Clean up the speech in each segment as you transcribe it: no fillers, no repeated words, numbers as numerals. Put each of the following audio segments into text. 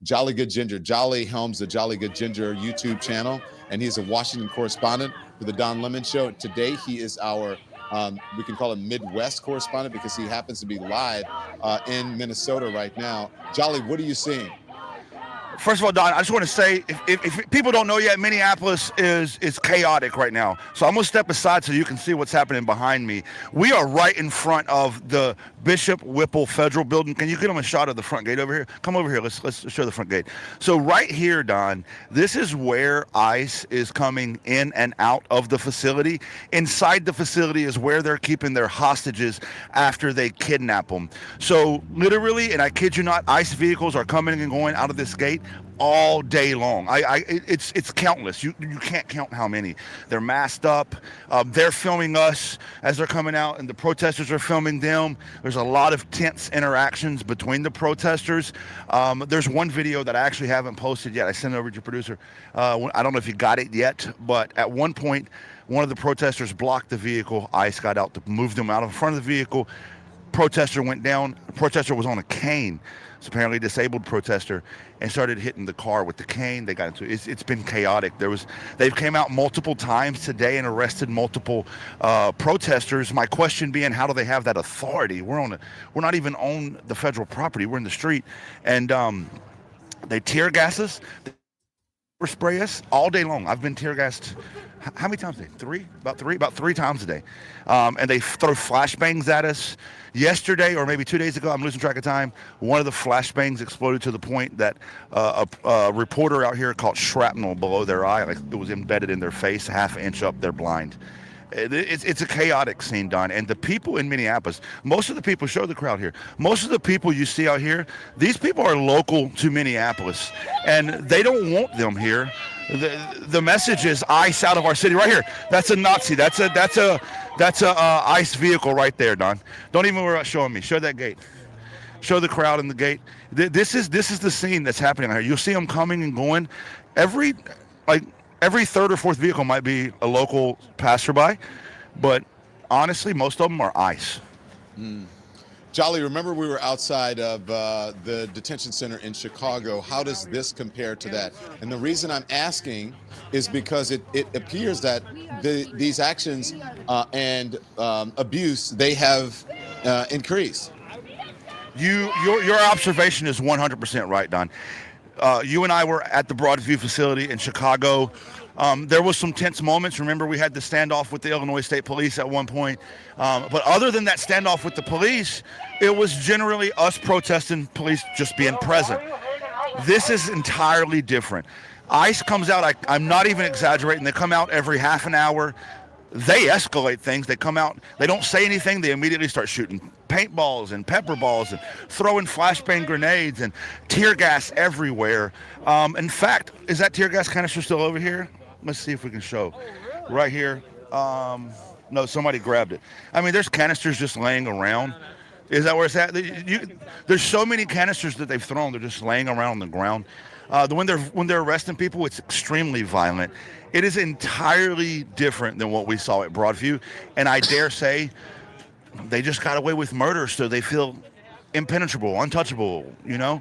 Jolly Good Ginger. Jolly helms the Jolly Good Ginger YouTube channel, and he's a Washington correspondent for the Don Lemon Show. Today, he is our, we can call him Midwest correspondent because he happens to be live in Minnesota right now. Jolly, what are you seeing? First of all, Don, I just want to say, if people don't know yet, Minneapolis is chaotic right now. So I'm going to step aside so you can see what's happening behind me. We are right in front of the Bishop Whipple Federal Building. Can you get them a shot of the front gate over here? Come over here. Let's show the front gate. So right here, Don, this is where ICE is coming in and out of the facility. Inside the facility is where they're keeping their hostages after they kidnap them. So literally, and I kid you not, ICE vehicles are coming and going out of this gate all day long. It's countless. You can't count how many. They're masked up. They're filming us as they're coming out, and the protesters are filming them. There's a lot of tense interactions between the protesters. There's one video that I actually haven't posted yet. I sent it over to your producer. I don't know if you got it yet, but at one point, one of the protesters blocked the vehicle. ICE got out to move them out in front of the vehicle. Protester went down. The protester was on a cane. It's apparently a disabled protester, and started hitting the car with the cane. They got into it. It's been chaotic. They've came out multiple times today and arrested multiple protesters. My question being, how do they have that authority? We're not even on the federal property. We're in the street, and they tear gas us, they spray us all day long. I've been tear gassed. How many times a day? About three times a day. And they throw flashbangs at us. Yesterday, or maybe 2 days ago, I'm losing track of time, one of the flashbangs exploded to the point that a reporter out here caught shrapnel below their eye. Like it was embedded in their face, a half inch up, they're blind. It's a chaotic scene, Don. And the people in Minneapolis, most of the people, show the crowd here, most of the people you see out here, these people are local to Minneapolis, and they don't want them here. The message is ICE out of our city. Right here, that's a Nazi. That's a ICE vehicle right there, Don. Don't even worry about showing me. Show that gate. Show the crowd in the gate. This is the scene that's happening out here. You'll see them coming and going. Every third or fourth vehicle might be a local passerby, but honestly, most of them are ICE. Jolly, remember we were outside of the detention center in Chicago. How does this compare to that? And the reason I'm asking is because it appears that these actions and abuse, they have increased. Your observation is 100% right, Don. You and I were at the Broadview facility in Chicago. There was some tense moments. Remember, we had the standoff with the Illinois State Police at one point. But other than that standoff with the police, it was generally us protesting, police just being present. This is entirely different. ICE comes out, I'm not even exaggerating, they come out every half an hour. They escalate things. They come out, they don't say anything, they immediately start shooting paintballs and pepper balls and throwing flashbang grenades and tear gas everywhere. In fact, is that tear gas canister still over here? Let's see if we can show. Right here. No, somebody grabbed it. I mean, there's canisters just laying around. Is that where it's at? There's so many canisters that they've thrown. They're just laying around on the ground. When they're arresting people, it's extremely violent. It is entirely different than what we saw at Broadview, and I dare say they just got away with murder, so they feel impenetrable, untouchable. You know,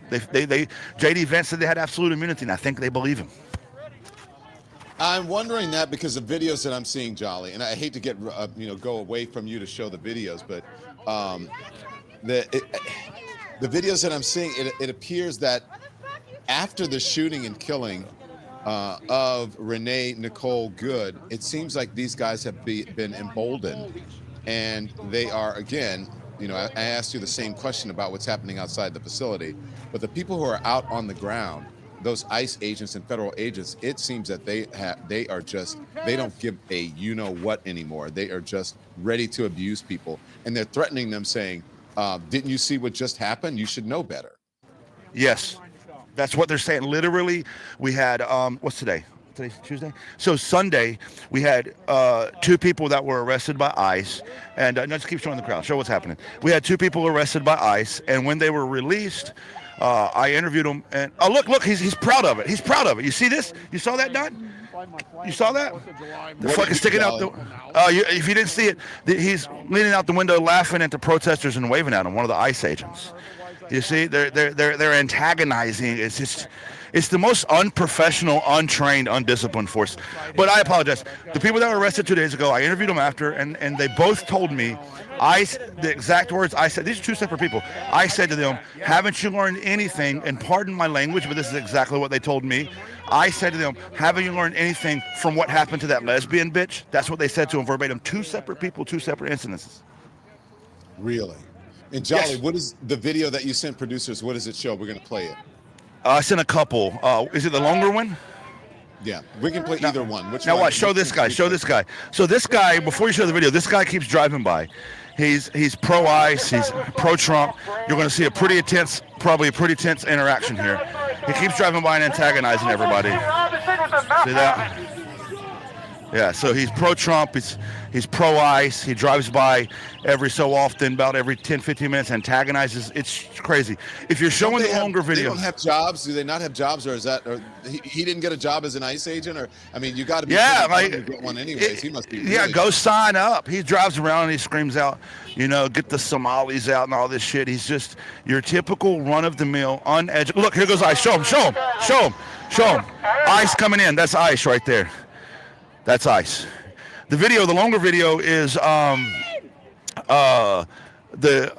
J.D. Vance said they had absolute immunity, and I think they believe him. I'm wondering that because of videos that I'm seeing, Jolly, and I hate to get go away from you to show the videos, but the videos that I'm seeing, it appears that after the shooting and killing of Renee Nicole Good, it seems like these guys have been emboldened, and they are, again, I asked you the same question about what's happening outside the facility, but the people who are out on the ground, those ICE agents and federal agents, it seems that they don't give a what anymore. They are just ready to abuse people, and they're threatening them, saying, didn't you see what just happened? You should know better. Yes. That's what they're saying. Literally, we had, what's today? Today's Tuesday? So Sunday, we had 2 people that were arrested by ICE. And no, just keep showing the crowd. Show what's happening. We had 2 people arrested by ICE. And when they were released, I interviewed them. And look, he's proud of it. He's proud of it. You see this? You saw that, Don? You saw that? The fucking sticking out the... if you didn't see it, he's leaning out the window laughing at the protesters and waving at them, one of the ICE agents. You see, they're antagonizing. It's the most unprofessional, untrained, undisciplined force. But I apologize. The people that were arrested 2 days ago, I interviewed them after, and they both told me, the exact words I said. These are two separate people. I said to them, "Haven't you learned anything?" And pardon my language, but this is exactly what they told me. I said to them, "Haven't you learned anything from what happened to that lesbian bitch?" That's what they said to them verbatim. Two separate people, two separate incidences. Really? And Jolly, Yes. what is the video that you sent producers? What does it show? We're going to play it. I sent a couple. Is it the longer one? Yeah, we can play either one. Which Now one? watch. Show this guy. Show this guy. So this guy, before you show the video, this guy keeps driving by. He's pro-ICE. He's pro-Trump. You're going to see probably a pretty tense interaction here. He keeps driving by and antagonizing everybody. See that? Yeah. So he's pro-Trump. He's pro-ICE. He drives by every so often, about every 10, 15 minutes, antagonizes. It's crazy. If you're showing the longer video, they don't have jobs. Do they not have jobs, or is that? Or he didn't get a job as an ICE agent, or I mean, you got to be. Yeah, like to get one anyways. He must be. Yeah, really go sign up. He drives around and he screams out, get the Somalis out and all this shit. He's just your typical run-of-the-mill, uneducated. Look, here goes ICE. Show him. ICE coming in. That's ICE right there. That's ICE. The longer video is the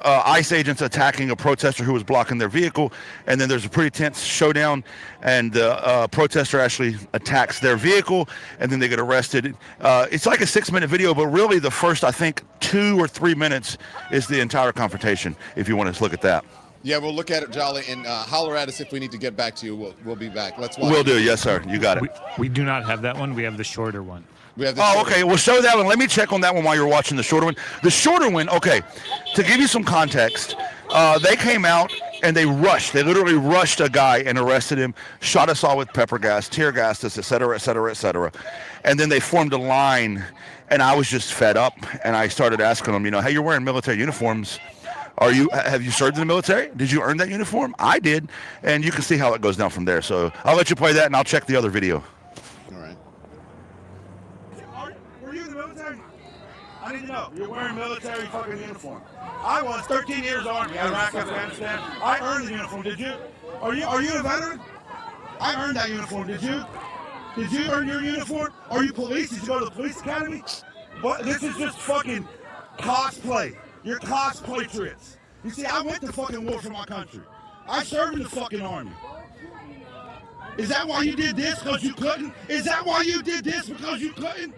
ICE agents attacking a protester who was blocking their vehicle, and then there's a pretty tense showdown, and the protester actually attacks their vehicle, and then they get arrested. It's like a 6-minute video, but really the first, I think, 2 or 3 minutes is the entire confrontation, if you want to look at that. Yeah, we'll look at it, Jolly, and holler at us if we need to get back to you. We'll be back. Let's watch. Will do. Yes, sir. You got it. We do not have that one. We have the shorter one. We have the Oh, okay. We'll show that one. Let me check on that one while you're watching the shorter one. The shorter one, okay, to give you some context, they came out and they rushed. They literally rushed a guy and arrested him, shot us all with pepper gas, tear gassed us, et cetera, et cetera, et cetera. And then they formed a line, and I was just fed up, and I started asking them, hey, you're wearing military uniforms. Have you served in the military? Did you earn that uniform? I did. And you can see how it goes down from there. So I'll let you play that, and I'll check the other video. All right. Were you in the military? I need to know. You're wearing military fucking uniform. I was 13 years Army, Iraq, Afghanistan. I earned the uniform. Did you? Are you a veteran? I earned that uniform. Did you? Did you earn your uniform? Are you police? Did you go to the police academy? What? This is just fucking cosplay. You're cospatriots. You see, I went to fucking war for my country. I served in the fucking Army. Is that why you did this? Because you couldn't? Is that why you did this? Because you couldn't?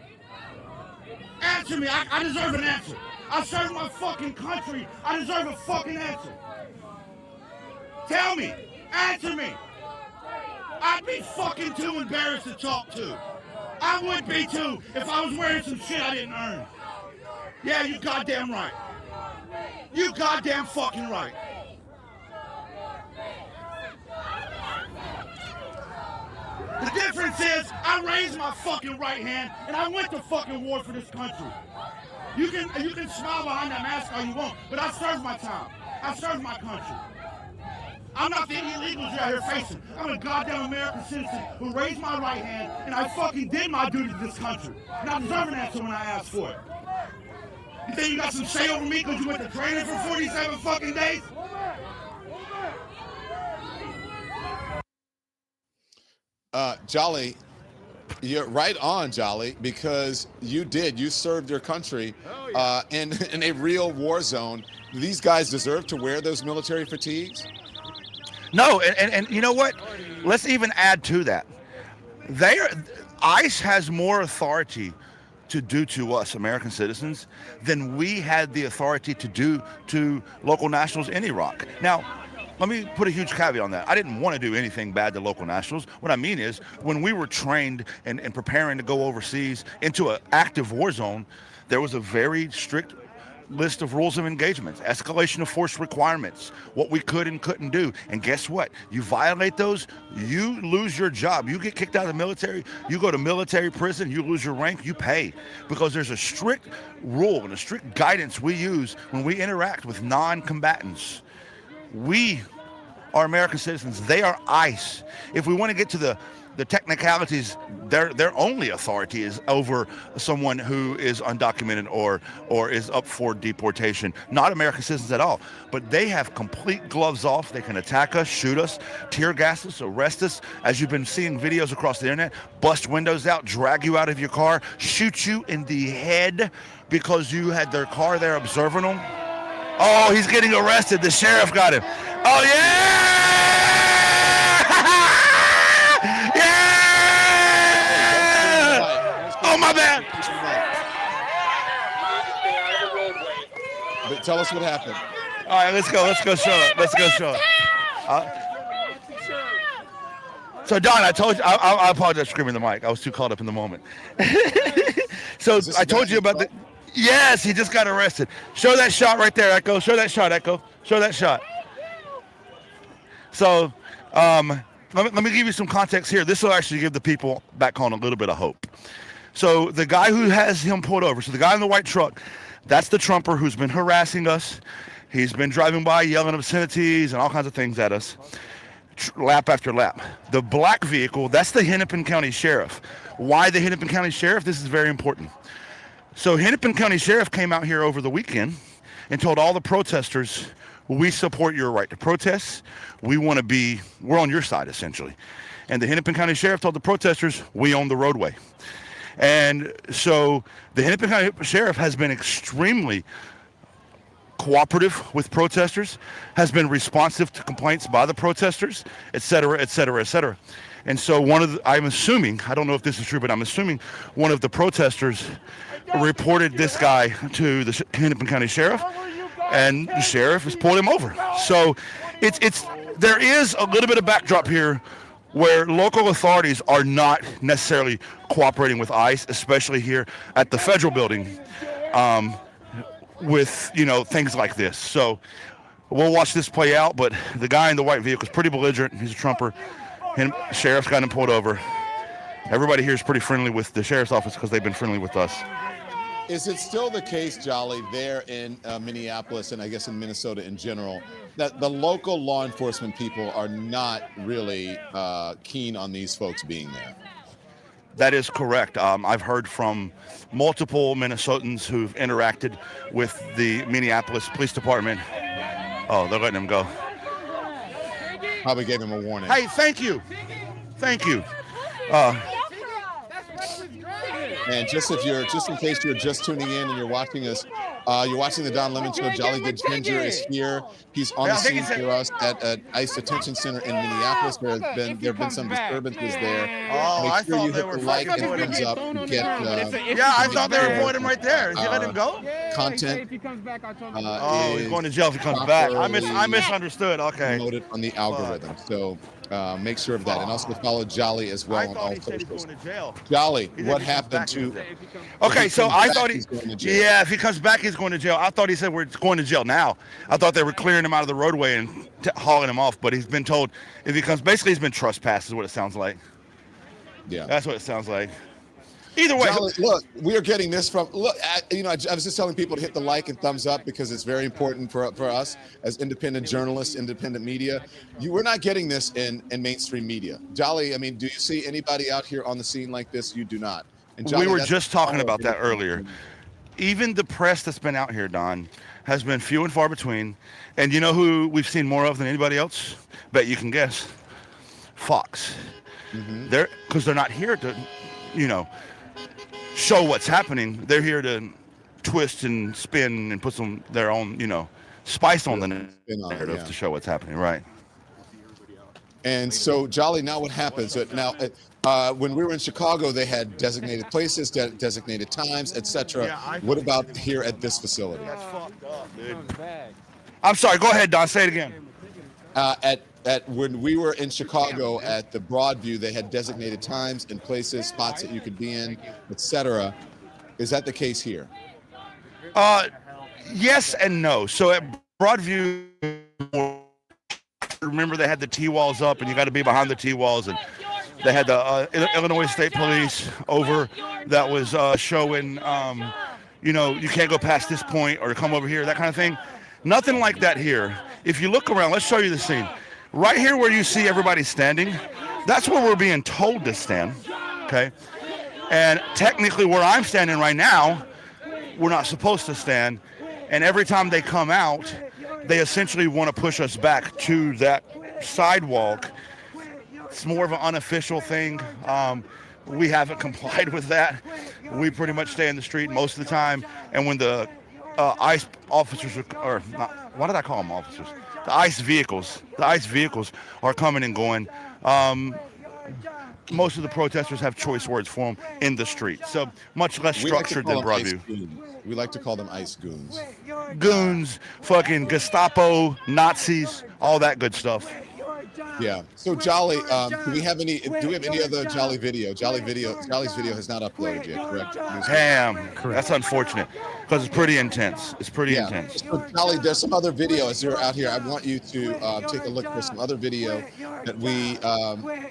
Answer me. I deserve an answer. I served my fucking country. I deserve a fucking answer. Tell me. Answer me. I'd be fucking too embarrassed to talk to. I would be too if I was wearing some shit I didn't earn. Yeah, you goddamn right. You goddamn fucking right. The difference is I raised my fucking right hand and I went to fucking war for this country. You can smile behind that mask all you want, but I served my time. I served my country. I'm not the illegals you're out here facing. I'm a goddamn American citizen who raised my right hand and I fucking did my duty to this country. And I deserve an answer when I ask for it. You think you got some say over me because you went to training for 47 fucking days? Jolly, you're right on, Jolly, because you served your country in a real war zone. These guys deserve to wear those military fatigues? No, and you know what? Let's even add to that. ICE has more authority to do to us American citizens than we had the authority to do to local nationals in Iraq. Now, let me put a huge caveat on that. I didn't want to do anything bad to local nationals. What I mean is, when we were trained and preparing to go overseas into an active war zone, there was a very strict list of rules of engagement, escalation of force requirements, what we could and couldn't do. And guess what? You violate those, you lose your job. You get kicked out of the military, you go to military prison, you lose your rank, you pay. Because there's a strict rule and a strict guidance we use when we interact with non-combatants. We are American citizens. They are ICE. If we want to get to the technicalities, their only authority is over someone who is undocumented or is up for deportation. Not American citizens at all. But they have complete gloves off. They can attack us, shoot us, tear gas us, arrest us. As you've been seeing videos across the internet, bust windows out, drag you out of your car, shoot you in the head because you had their car there observing them. Oh, he's getting arrested. The sheriff got him. Oh, yeah! Oh, my bad. But tell us what happened. All right, let's go show it. So, Don, I told you, I apologize for screaming the mic. I was too caught up in the moment. So, I told you about the... Yes, he just got arrested. Show that shot right there, Echo. Show that shot, Echo. Show that shot. So, let me give you some context here. This will actually give the people back home a little bit of hope. So the guy who has him pulled over, so the guy in the white truck, that's the Trumper who's been harassing us. He's been driving by yelling obscenities and all kinds of things at us, lap after lap. The black vehicle, that's the Hennepin County Sheriff. Why the Hennepin County Sheriff? This is very important. So Hennepin County Sheriff came out here over the weekend and told all the protesters, we support your right to protest. We're on your side, essentially. And the Hennepin County Sheriff told the protesters, we own the roadway. And so the Hennepin County Sheriff has been extremely cooperative with protesters, has been responsive to complaints by the protesters, et cetera, et cetera, et cetera. And so I'm assuming, I don't know if this is true, but I'm assuming one of the protesters reported this guy to the Hennepin County Sheriff, and the sheriff has pulled him over. So there is a little bit of backdrop here where local authorities are not necessarily cooperating with ICE, especially here at the federal building, with things like this. So we'll watch this play out, but the guy in the white vehicle is pretty belligerent. He's a Trumper. And sheriff's got him pulled over. Everybody here is pretty friendly with the sheriff's office because they've been friendly with us. Is it still the case, Jolly, there in Minneapolis and I guess in Minnesota in general, that the local law enforcement people are not really keen on these folks being there? That is correct. I've heard from multiple Minnesotans who've interacted with the Minneapolis Police Department. Oh, they're letting him go. Probably gave him a warning. Hey, thank you. And just in case you're just tuning in and you're watching us, you're watching the Don Lemon Show. Jolly Good Ginger is here. He's on the scene for us at ICE Detention Center in Minneapolis. There have been some disturbances there. Oh, Make sure you hit the like and thumbs up to get. I thought they were pulling him right there. Is he letting him go? Content. If he comes back, I'll tell him. He's going to jail if he comes back. I misunderstood. Okay. Promoted on the algorithm. So make sure of that, and also follow Jolly as well on all socials. Jolly, what happened to? Okay, so I thought he's going to jail. if he comes back, he's going to jail. I thought he said we're going to jail now. I thought they were clearing him out of the roadway and hauling him off, but he's been told if he comes, basically he's been trespassed, is what it sounds like. Yeah, that's what it sounds like. Either way, Jolly, look, we are getting this from. Look, I was just telling people to hit the like and thumbs up because it's very important for us as independent journalists, independent media. We're not getting this in mainstream media. Jolly, I mean, do you see anybody out here on the scene like this? You do not. And Jolly, we were just talking about that earlier. Even the press that's been out here, Don, has been few and far between. And you know who we've seen more of than anybody else? Bet you can guess. Fox. Mm-hmm. Because they're not here to, show what's happening. They're here to twist and spin and put their own, spice on the narrative to show what's happening, right? And so, Jolly, now what happens? So now, when we were in Chicago, they had designated places, designated times, etc. What about here at this facility? That's fucked up, dude. I'm sorry. Go ahead, Don. Say it again. At when we were in Chicago at the Broadview, they had designated times and places, spots that you could be in, etc. Is that the case here? Yes and no. So at Broadview, remember they had the T-walls up, and you got to be behind the T-walls, and they had the Illinois State Police over that was showing, you can't go past this point or come over here, that kind of thing. Nothing like that here. If you look around, let's show you the scene. right here where you see everybody standing, that's where we're being told to stand, okay? And technically where I'm standing right now, we're not supposed to stand. And every time they come out, they essentially want to push us back to that sidewalk. It's more of an unofficial thing. We haven't complied with that. We pretty much stay in the street most of the time. And when the ICE officers, or not, why did I call them officers? The ICE vehicles are coming and going. Most of the protesters have choice words for them in the street. So much less structured than Broadview. We like to call them ICE goons. Goons, fucking Gestapo, Nazis, all that good stuff. Yeah. So Jolly, do we have any other Jolly video? Jolly's video has not uploaded yet, correct? Damn. That's unfortunate because it's pretty intense. It's pretty intense. So Jolly, there's some other video as you're out here. I want you to take a look for some other video that we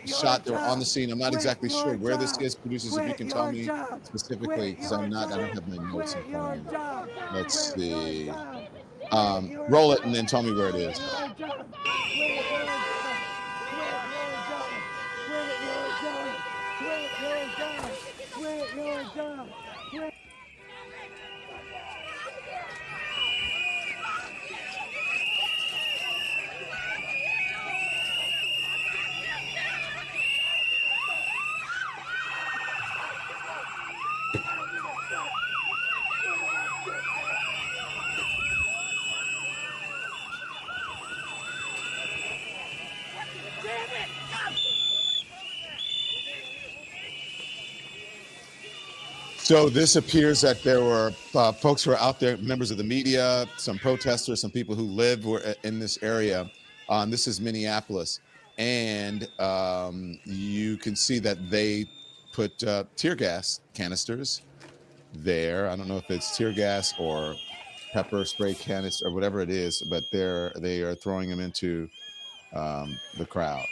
shot that were on the scene. I'm not exactly sure where this is. Producers, if you can tell me specifically, because I don't have my notes in front of me. Let's see. Roll it and then tell me where it is. So this appears that there were folks who were out there, members of the media, some protesters, some people who live in this area. This is Minneapolis. And you can see that they put tear gas canisters there. I don't know if it's tear gas or pepper spray canister or whatever it is, but they are throwing them into the crowd.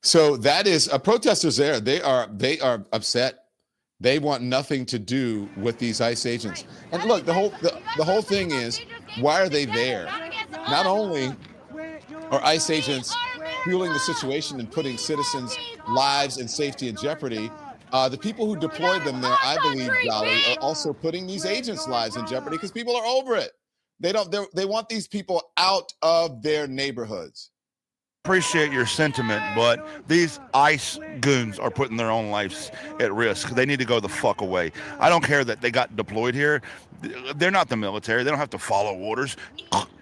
So that is protesters there. They are upset. They want nothing to do with these ICE agents. And look, the whole thing is, why are they there? Not only are ICE agents fueling the situation and putting citizens' lives and safety in jeopardy, the people who deployed them there, I believe, Jolly, are also putting these agents' lives in jeopardy because people are over it. They want these people out of their neighborhoods. Appreciate your sentiment, but these ICE goons are putting their own lives at risk. They need to go the fuck away. I don't care that they got deployed here. They're not the military. They don't have to follow orders.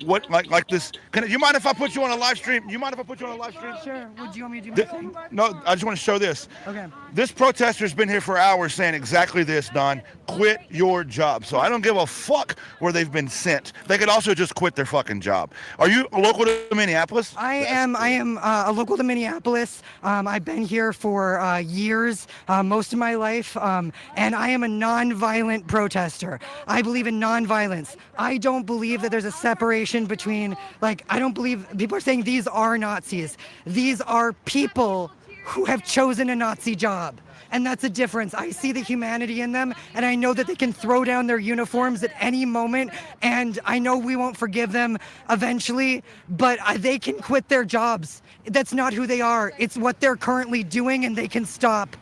What, like this? You mind if I put you on a live stream? Sure. Would you want me to do my thing? No, I just want to show this. Okay. This protester's been here for hours saying exactly this, Don. Quit your job. So I don't give a fuck where they've been sent. They could also just quit their fucking job. Are you local to Minneapolis? I am a local to Minneapolis. I've been here for years, most of my life, and I am a non-violent protester. I believe in non-violence. I don't believe that there's a separation between, I don't believe, people are saying these are Nazis. These are people who have chosen a Nazi job. And that's a difference. I see the humanity in them, and I know that they can throw down their uniforms at any moment, and I know we won't forgive them eventually, but they can quit their jobs. That's not who they are. It's what they're currently doing, and they can stop.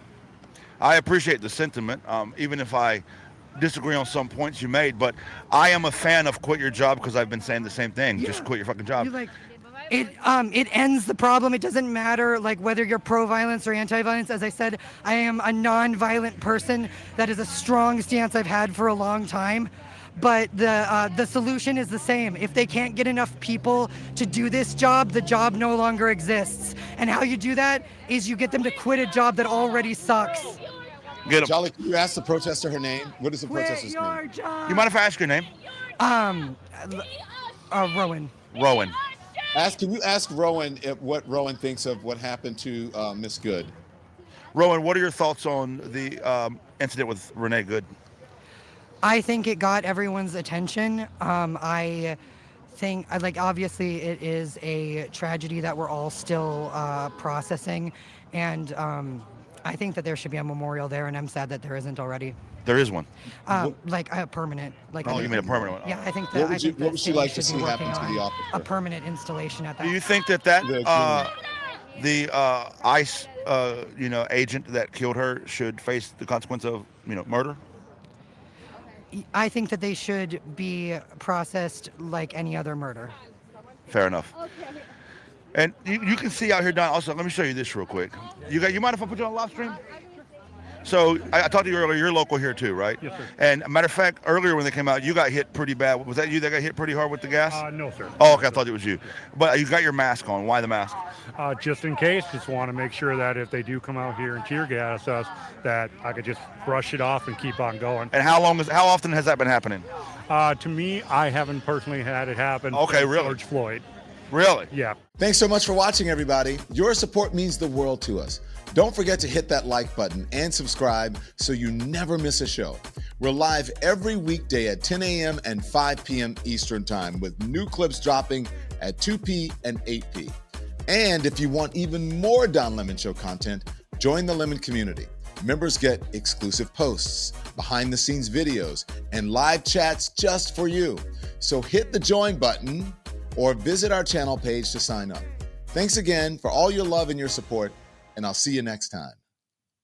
I appreciate the sentiment, even if I disagree on some points you made, but I am a fan of quit your job because I've been saying the same thing. Yeah. Just quit your fucking job. It ends the problem. It doesn't matter whether you're pro-violence or anti-violence. As I said, I am a non-violent person. That is a strong stance I've had for a long time. but the solution is the same. If they can't get enough people to do this job, the job no longer exists. And how you do that is you get them to quit a job that already sucks. Get 'em. Jolly, can you ask the protester her name? What is the Quit protestor's your name? job. You mind if I ask your name? Rowan. Rowan. Can you ask Rowan what Rowan thinks of what happened to Miss Good? Rowan, what are your thoughts on the incident with Renee Good? I think it got everyone's attention. I think, like, obviously it is a tragedy that we're all still processing, and I think that there should be a memorial there, and I'm sad that there isn't already. There is one. Like a permanent. Like, Oh, you mean a permanent one? Yeah, I think that. What would you like to should be see happen working to the on officer? a permanent installation at that. Do you think that the ICE agent that killed her should face the consequence of murder? I think that they should be processed like any other murder. Fair enough. And you can see out here, Don. Also, let me show you this real quick. You mind if I put you on live stream? So I talked to you earlier. You're local here too, right? Yes, sir. And a matter of fact, earlier when they came out, you got hit pretty bad. Was that you that got hit pretty hard with the gas? No, sir. Oh, okay. I thought it was you. But you got your mask on. Why the mask? Just in case, just want to make sure that if they do come out here and tear gas us, that I could just brush it off and keep on going. And how often has that been happening? To me, I haven't personally had it happen. Okay, since really? George Floyd. Really? Yeah. Thanks so much for watching, everybody. Your support means the world to us. Don't forget to hit that like button and subscribe so you never miss a show. We're live every weekday at 10 a.m. and 5 p.m. Eastern Time with new clips dropping at 2 p. and 8 p. And if you want even more Don Lemon Show content, join the Lemon community. Members get exclusive posts, behind-the-scenes videos, and live chats just for you. So hit the join button or visit our channel page to sign up. Thanks again for all your love and your support, and I'll see you next time.